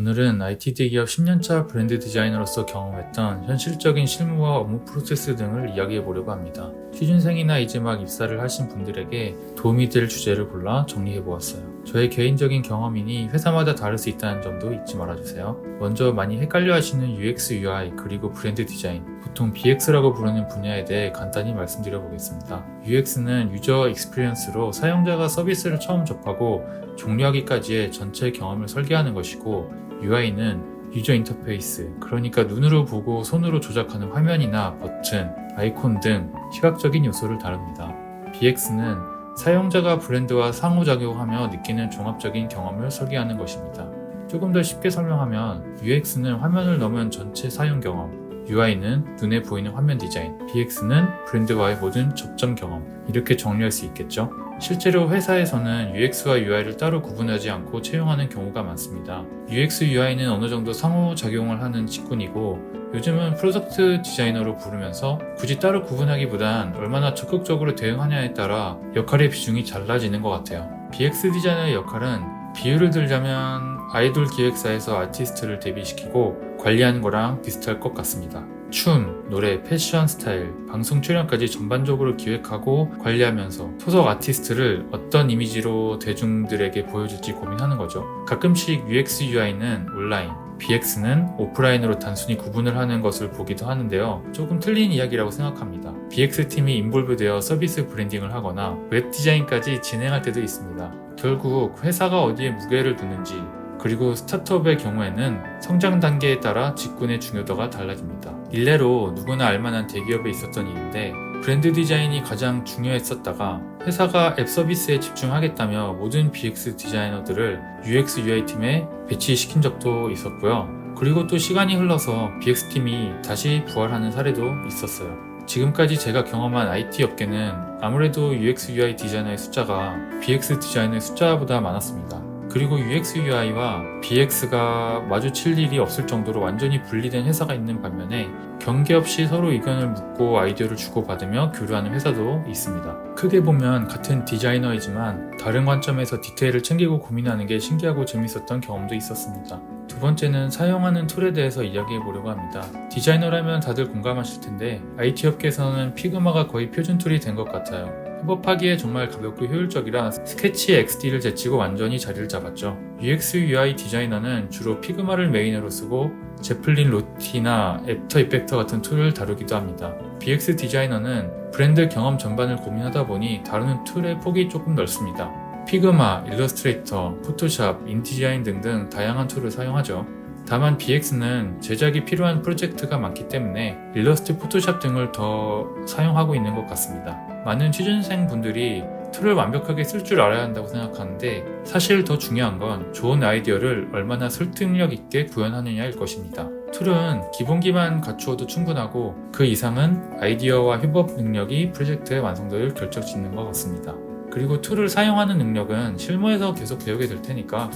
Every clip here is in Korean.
오늘은 IT 대기업 10년차 브랜드 디자이너로서 경험했던 현실적인 실무와 업무 프로세스 등을 이야기해 보려고 합니다. 취준생이나 이제 막 입사를 하신 분들에게 도움이 될 주제를 골라 정리해 보았어요. 저의 개인적인 경험이니 회사마다 다를 수 있다는 점도 잊지 말아주세요. 먼저 많이 헷갈려 하시는 UX, UI, 그리고 브랜드 디자인, 보통 BX라고 부르는 분야에 대해 간단히 말씀드려 보겠습니다. UX는 유저 익스피리언스로 사용자가 서비스를 처음 접하고 종료하기까지의 전체 경험을 설계하는 것이고, UI는 유저 인터페이스, 그러니까 눈으로 보고 손으로 조작하는 화면이나 버튼, 아이콘 등 시각적인 요소를 다룹니다. BX는 사용자가 브랜드와 상호작용하며 느끼는 종합적인 경험을 설계하는 것입니다. 조금 더 쉽게 설명하면 UX는 화면을 넘은 전체 사용 경험, UI는 눈에 보이는 화면 디자인, BX는 브랜드와의 모든 접점 경험, 이렇게 정리할 수 있겠죠. 실제로 회사에서는 UX와 UI를 따로 구분하지 않고 채용하는 경우가 많습니다. UX, UI는 어느 정도 상호작용을 하는 직군이고, 요즘은 프로덕트 디자이너로 부르면서 굳이 따로 구분하기보단 얼마나 적극적으로 대응하냐에 따라 역할의 비중이 달라지는 것 같아요. BX 디자이너의 역할은 비유를 들자면 아이돌 기획사에서 아티스트를 데뷔시키고 관리하는 거랑 비슷할 것 같습니다. 춤, 노래, 패션 스타일, 방송 출연까지 전반적으로 기획하고 관리하면서 소속 아티스트를 어떤 이미지로 대중들에게 보여줄지 고민하는 거죠. 가끔씩 UX, UI는 온라인, BX는 오프라인으로 단순히 구분을 하는 것을 보기도 하는데요. 조금 틀린 이야기라고 생각합니다. BX팀이 인볼브되어 서비스 브랜딩을 하거나 웹 디자인까지 진행할 때도 있습니다. 결국 회사가 어디에 무게를 두는지, 그리고 스타트업의 경우에는 성장 단계에 따라 직군의 중요도가 달라집니다. 일례로 누구나 알만한 대기업에 있었던 일인데, 브랜드 디자인이 가장 중요했었다가 회사가 앱 서비스에 집중하겠다며 모든 BX 디자이너들을 UX, UI 팀에 배치시킨 적도 있었고요. 그리고 또 시간이 흘러서 BX팀이 다시 부활하는 사례도 있었어요. 지금까지 제가 경험한 IT 업계는 아무래도 UX, UI 디자이너의 숫자가 BX 디자이너의 숫자보다 많았습니다. 그리고 UX, UI와 BX가 마주칠 일이 없을 정도로 완전히 분리된 회사가 있는 반면에 경계 없이 서로 의견을 묻고 아이디어를 주고받으며 교류하는 회사도 있습니다. 크게 보면 같은 디자이너이지만 다른 관점에서 디테일을 챙기고 고민하는 게 신기하고 재밌었던 경험도 있었습니다. 두 번째는 사용하는 툴에 대해서 이야기해 보려고 합니다. 디자이너라면 다들 공감하실 텐데 IT 업계에서는 피그마가 거의 표준 툴이 된 것 같아요. 협업하기에 정말 가볍고 효율적이라 스케치 XD를 제치고 완전히 자리를 잡았죠. UX, UI 디자이너는 주로 피그마를 메인으로 쓰고 제플린 로티나 애프터 이펙터 같은 툴을 다루기도 합니다. BX 디자이너는 브랜드 경험 전반을 고민하다 보니 다루는 툴의 폭이 조금 넓습니다. 피그마, 일러스트레이터, 포토샵, 인디자인 등등 다양한 툴을 사용하죠. 다만 BX는 제작이 필요한 프로젝트가 많기 때문에 일러스트, 포토샵 등을 더 사용하고 있는 것 같습니다. 많은 취준생 분들이 툴을 완벽하게 쓸 줄 알아야 한다고 생각하는데, 사실 더 중요한 건 좋은 아이디어를 얼마나 설득력 있게 구현하느냐일 것입니다. 툴은 기본기만 갖추어도 충분하고 그 이상은 아이디어와 협업 능력이 프로젝트의 완성도를 결정짓는 것 같습니다. 그리고 툴을 사용하는 능력은 실무에서 계속 배우게 될 테니까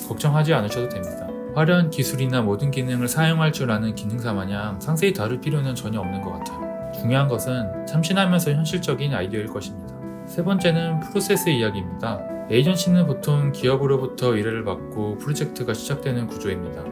걱정하지 않으셔도 됩니다. 화려한 기술이나 모든 기능을 사용할 줄 아는 기능사 마냥 상세히 다룰 필요는 전혀 없는 것 같아요. 중요한 것은 참신하면서 현실적인 아이디어일 것입니다. 세 번째는 프로세스 이야기입니다. 에이전시는 보통 기업으로부터 의뢰를 받고 프로젝트가 시작되는 구조입니다.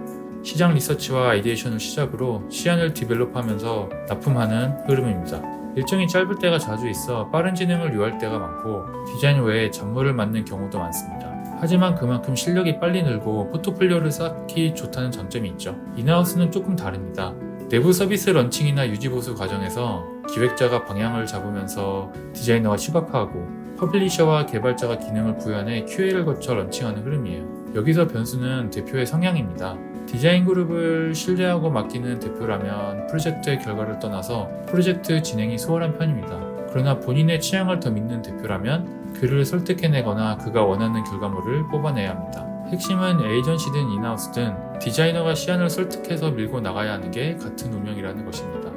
시장 리서치와 아이디에이션을 시작으로 시안을 디벨롭하면서 납품하는 흐름입니다. 일정이 짧을 때가 자주 있어 빠른 진행을 요할 때가 많고 디자인 외에 잡무를 맡는 경우도 많습니다. 하지만 그만큼 실력이 빨리 늘고 포트폴리오를 쌓기 좋다는 장점이 있죠. 인하우스는 조금 다릅니다. 내부 서비스 런칭이나 유지보수 과정에서 기획자가 방향을 잡으면서 디자이너가 시각화하고 퍼블리셔와 개발자가 기능을 구현해 QA를 거쳐 런칭하는 흐름이에요. 여기서 변수는 대표의 성향입니다. 디자인 그룹을 신뢰하고 맡기는 대표라면 프로젝트의 결과를 떠나서 프로젝트 진행이 수월한 편입니다. 그러나 본인의 취향을 더 믿는 대표라면 그를 설득해내거나 그가 원하는 결과물을 뽑아내야 합니다. 핵심은 에이전시든 인하우스든 디자이너가 시안을 설득해서 밀고 나가야 하는 게 같은 운명이라는 것입니다.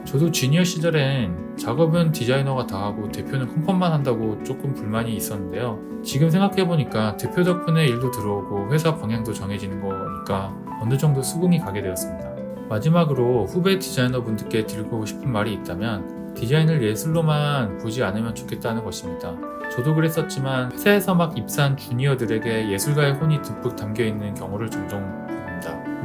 저도 주니어 시절엔 작업은 디자이너가 다 하고 대표는 컨펌만 한다고 조금 불만이 있었는데요. 지금 생각해보니까 대표 덕분에 일도 들어오고 회사 방향도 정해지는 거니까 어느 정도 수긍이 가게 되었습니다. 마지막으로 후배 디자이너분들께 드리고 싶은 말이 있다면 디자인을 예술로만 보지 않으면 좋겠다는 것입니다. 저도 그랬었지만 회사에서 막 입사한 주니어들에게 예술가의 혼이 듬뿍 담겨있는 경우를 종종 보곤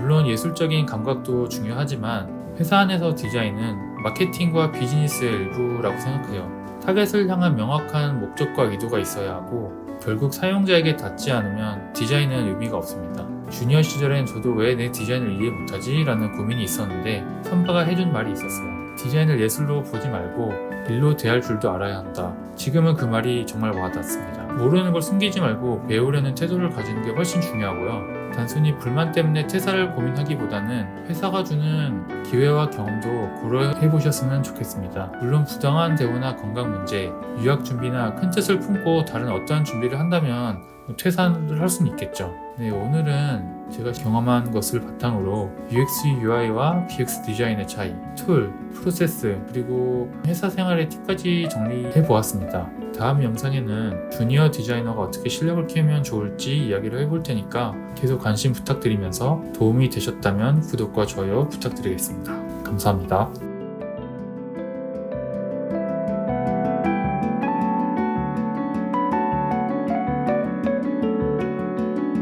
물론 예술적인 감각도 중요하지만 회사 안에서 디자인은 마케팅과 비즈니스의 일부라고 생각해요. 타겟을 향한 명확한 목적과 의도가 있어야 하고 결국 사용자에게 닿지 않으면 디자인은 의미가 없습니다. 주니어 시절엔 저도 왜 내 디자인을 이해 못하지? 라는 고민이 있었는데 선배가 해준 말이 있었어요. 디자인을 예술로 보지 말고 일로 대할 줄도 알아야 한다. 지금은 그 말이 정말 와닿습니다. 모르는 걸 숨기지 말고 배우려는 태도를 가지는 게 훨씬 중요하고요. 단순히 불만 때문에 퇴사를 고민하기보다는 회사가 주는 기회와 경험도 고려해 보셨으면 좋겠습니다. 물론 부당한 대우나 건강 문제, 유학 준비나 큰 뜻을 품고 다른 어떠한 준비를 한다면 퇴사를 할 수는 있겠죠. 네, 오늘은 제가 경험한 것을 바탕으로 UX, UI와 BX 디자인의 차이, 툴, 프로세스, 그리고 회사 생활의 팁까지 정리해 보았습니다. 다음 영상에는 주니어 디자이너가 어떻게 실력을 키우면 좋을지 이야기를 해볼 테니까 계속 관심 부탁드리면서 도움이 되셨다면 구독과 좋아요 부탁드리겠습니다. 감사합니다.